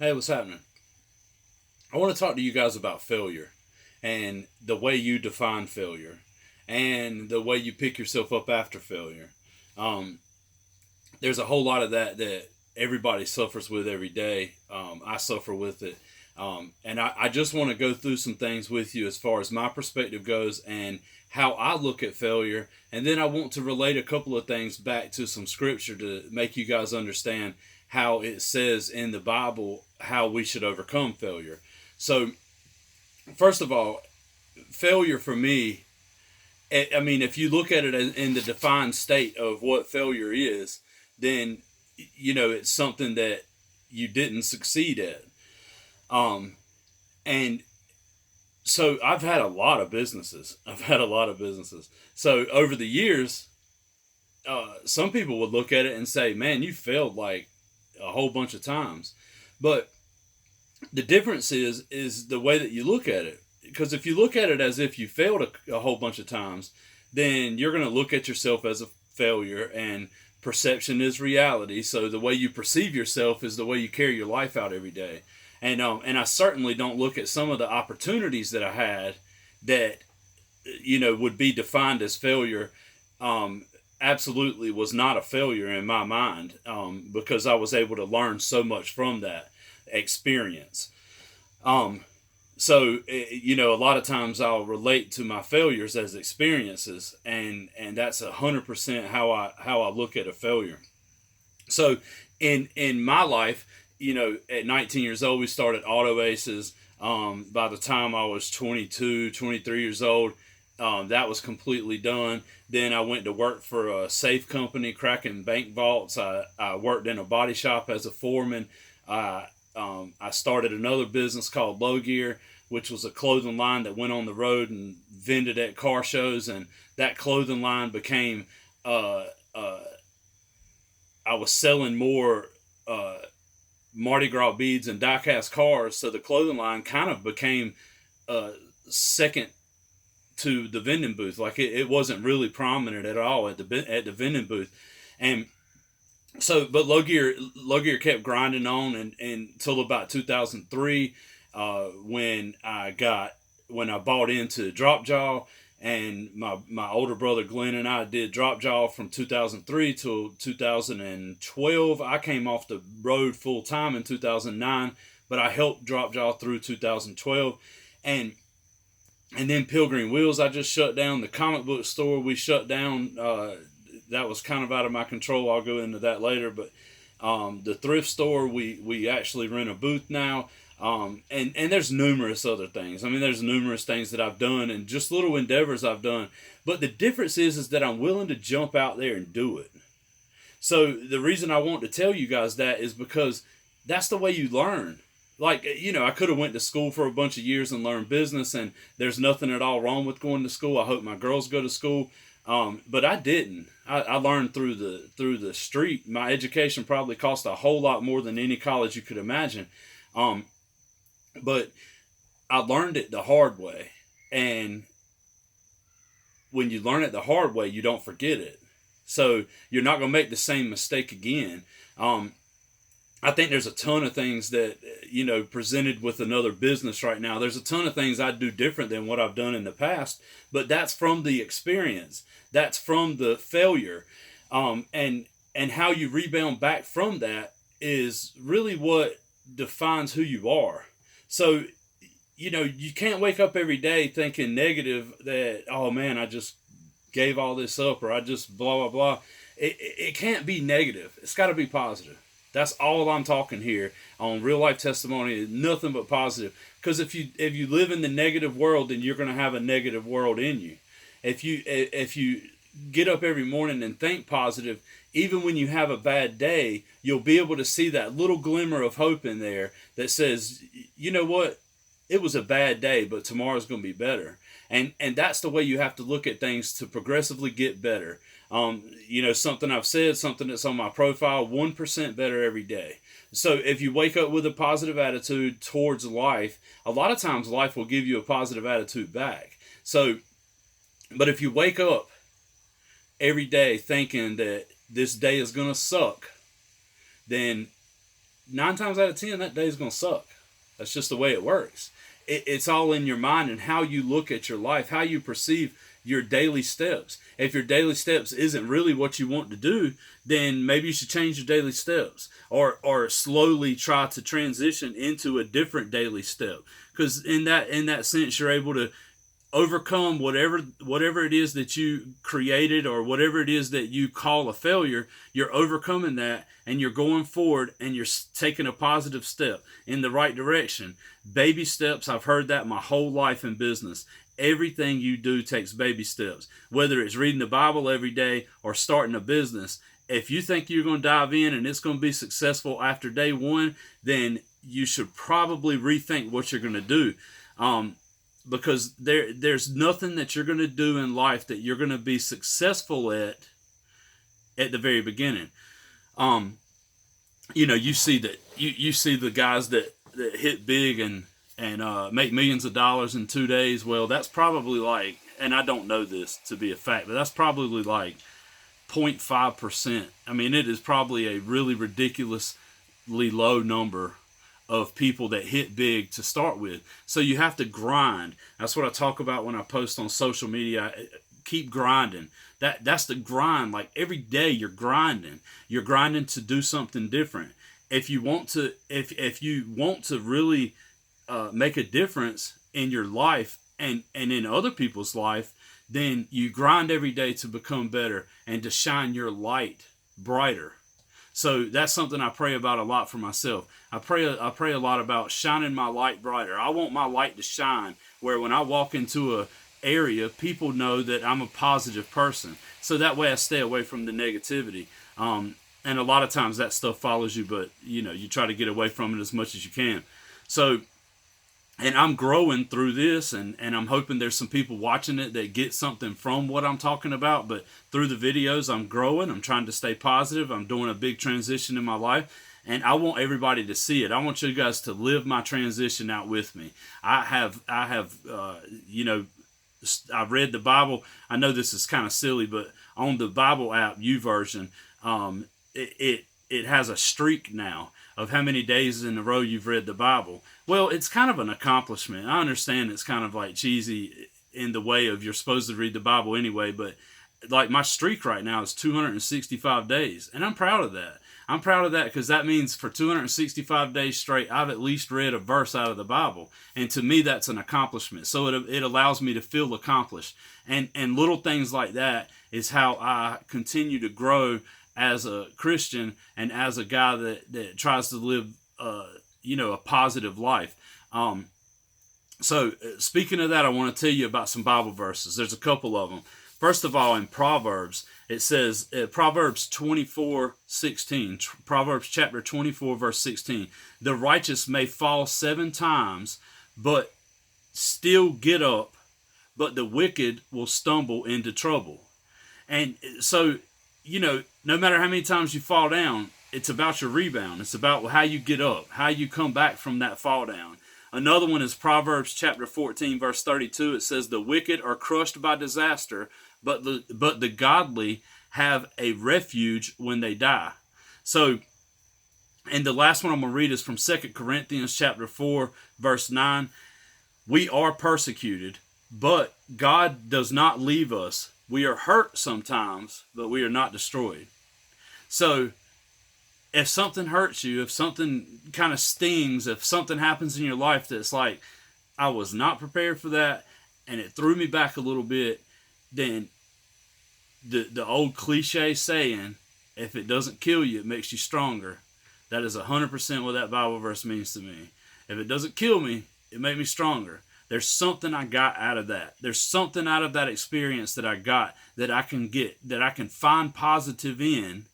Hey, what's happening? I want to talk to you guys about failure and the way you define failure and the way you pick yourself up after failure. Um, there's a whole lot of that everybody suffers with every day. I suffer with it. And I just want to go through some things with you as far as my perspective goes and how I look at failure. And then I want to relate a couple of things back to some scripture to make you guys understand how it says in the Bible how we should overcome failure. So, first of all, failure for me, I mean, if you look at it in the defined state of what failure is, then, it's something that you didn't succeed at. Um, and so I've had a lot of businesses. I've had a lot of businesses. So over the years, some people would look at it and say, man, you failed like a whole bunch of times. But the difference is the way that you look at it. Because if you look at it as if you failed a whole bunch of times, then you're going to look at yourself as a failure, and perception is reality. So the way you perceive yourself is the way you carry your life out every day. And I certainly don't look at some of the opportunities that I had that would be defined as failure. Absolutely was not a failure in my mind, because I was able to learn so much from that experience. Um, a lot of times I'll relate to my failures as experiences, and that's 100% how I look at a failure. So, in my life, at 19 years old, we started Auto Aces. By the time I was 22, 23 years old, that was completely done. Then I went to work for a safe company, cracking bank vaults. I worked in a body shop as a foreman. I started another business called Low Gear, which was a clothing line that went on the road and vended at car shows. And that clothing line became, I was selling more Mardi Gras beads and die-cast cars. So the clothing line kind of became second to the vending booth. Like it wasn't really prominent at all at the vending booth. And so, but low gear kept grinding on, and until about 2003, when I bought into Drop Jaw, and my older brother Glenn and I did Drop Jaw from 2003 till 2012. I came off the road full time in 2009, but I helped Drop Jaw through 2012, and then Pilgreen Wheels I just shut down. The comic book store we shut down. That was kind of out of my control. I'll go into that later. But the thrift store, we actually rent a booth now. And there's numerous other things. I mean, there's numerous things that I've done and just little endeavors I've done. But the difference is that I'm willing to jump out there and do it. So the reason I want to tell you guys that is because that's the way you learn. Like, I could have went to school for a bunch of years and learned business, and there's nothing at all wrong with going to school. I hope my girls go to school. But I didn't. I learned through the street. My education probably cost a whole lot more than any college you could imagine. But I learned it the hard way. And when you learn it the hard way, you don't forget it. So you're not going to make the same mistake again. I think there's a ton of things that, presented with another business right now. There's a ton of things I'd do different than what I've done in the past, but that's from the experience. That's from the failure. And how you rebound back from that is really what defines who you are. So, you can't wake up every day thinking negative that, oh man, I just gave all this up, or I just blah, blah, blah. It can't be negative. It's got to be positive. That's all I'm talking here on Real Life Testimony. Nothing but positive. Because if you live in the negative world, then you're going to have a negative world in you. If you get up every morning and think positive, even when you have a bad day, you'll be able to see that little glimmer of hope in there that says, you know what? It was a bad day, but tomorrow's going to be better. And that's the way you have to look at things to progressively get better. Something I've said, something that's on my profile, 1% better every day. So if you wake up with a positive attitude towards life, a lot of times life will give you a positive attitude back. So, but if you wake up every day thinking that this day is going to suck, then 9 times out of 10, that day's going to suck. That's just the way it works. It's all in your mind and how you look at your life, how you perceive your daily steps. If your daily steps isn't really what you want to do, then maybe you should change your daily steps, or slowly try to transition into a different daily step. Because in that sense, you're able to overcome whatever it is that you created, or whatever it is that you call a failure. You're overcoming that, and you're going forward, and you're taking a positive step in the right direction. Baby steps. I've heard that my whole life in business. Everything you do takes baby steps, whether it's reading the Bible every day or starting a business. If you think you're going to dive in and it's going to be successful after day one, then you should probably rethink what you're going to do. Because there's nothing that you're going to do in life that you're going to be successful at the very beginning. You see that you see the guys that hit big and make millions of dollars in 2 days. Well, that's probably like, and I don't know this to be a fact, but that's probably like 0.5%. I mean, it is probably a really ridiculously low number of people that hit big to start with. So you have to grind. That's what I talk about when I post on social media. Keep grinding. That's the grind. Like every day you're grinding. You're grinding to do something different. If you want to, if you want to really make a difference in your life and in other people's life, then you grind every day to become better and to shine your light brighter. So that's something I pray about a lot for myself. I pray a lot about shining my light brighter. I want my light to shine where when I walk into a area, people know that I'm a positive person. So that way I stay away from the negativity. And a lot of times that stuff follows you, but you try to get away from it as much as you can. So, and I'm growing through this, and I'm hoping there's some people watching it that get something from what I'm talking about. But through the videos, I'm growing. I'm trying to stay positive. I'm doing a big transition in my life, and I want everybody to see it. I want you guys to live my transition out with me. I've read the Bible. I know this is kind of silly, but on the Bible app, YouVersion, it has a streak now of how many days in a row you've read the Bible. Well, it's kind of an accomplishment. I understand it's kind of like cheesy in the way of you're supposed to read the Bible anyway, but like my streak right now is 265 days, and I'm proud of that. I'm proud of that because that means for 265 days straight, I've at least read a verse out of the Bible. And to me, that's an accomplishment. So it allows me to feel accomplished. And little things like that is how I continue to grow as a Christian and as a guy that tries to live, a positive life. So speaking of that, I want to tell you about some Bible verses. There's a couple of them. First of all, in Proverbs, it says, Proverbs 24:16, Proverbs chapter 24, verse 16, the righteous may fall 7 times, but still get up, but the wicked will stumble into trouble. And so, no matter how many times you fall down, it's about your rebound. It's about how you get up, how you come back from that fall down. Another one is Proverbs chapter 14, verse 32. It says, the wicked are crushed by disaster, but the godly have a refuge when they die. So, and the last one I'm going to read is from 2 Corinthians chapter 4, verse 9. We are persecuted, but God does not leave us. We are hurt sometimes, but we are not destroyed. So, if something hurts you, if something kind of stings, if something happens in your life that's like, I was not prepared for that, and it threw me back a little bit, then the old cliche saying, if it doesn't kill you, it makes you stronger. That is 100% what that Bible verse means to me. If it doesn't kill me, it made me stronger. There's something I got out of that. There's something out of that experience that I got that I can get, that I can find positive in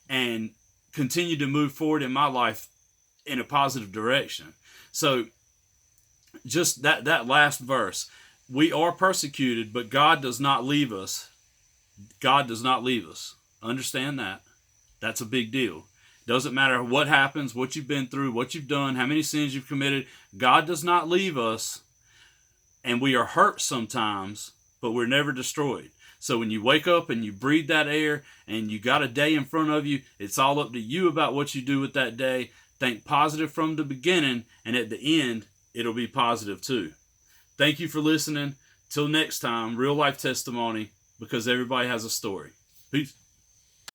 and continue to move forward in my life in a positive direction. So just that last verse, we are persecuted, but God does not leave us. God does not leave us. Understand that. That's a big deal. Doesn't matter what happens, what you've been through, what you've done, how many sins you've committed. God does not leave us. And we are hurt sometimes, but we're never destroyed. So when you wake up and you breathe that air and you got a day in front of you, it's all up to you about what you do with that day. Think positive from the beginning, and at the end, it'll be positive too. Thank you for listening. Till next time, real life testimony, because everybody has a story. Peace.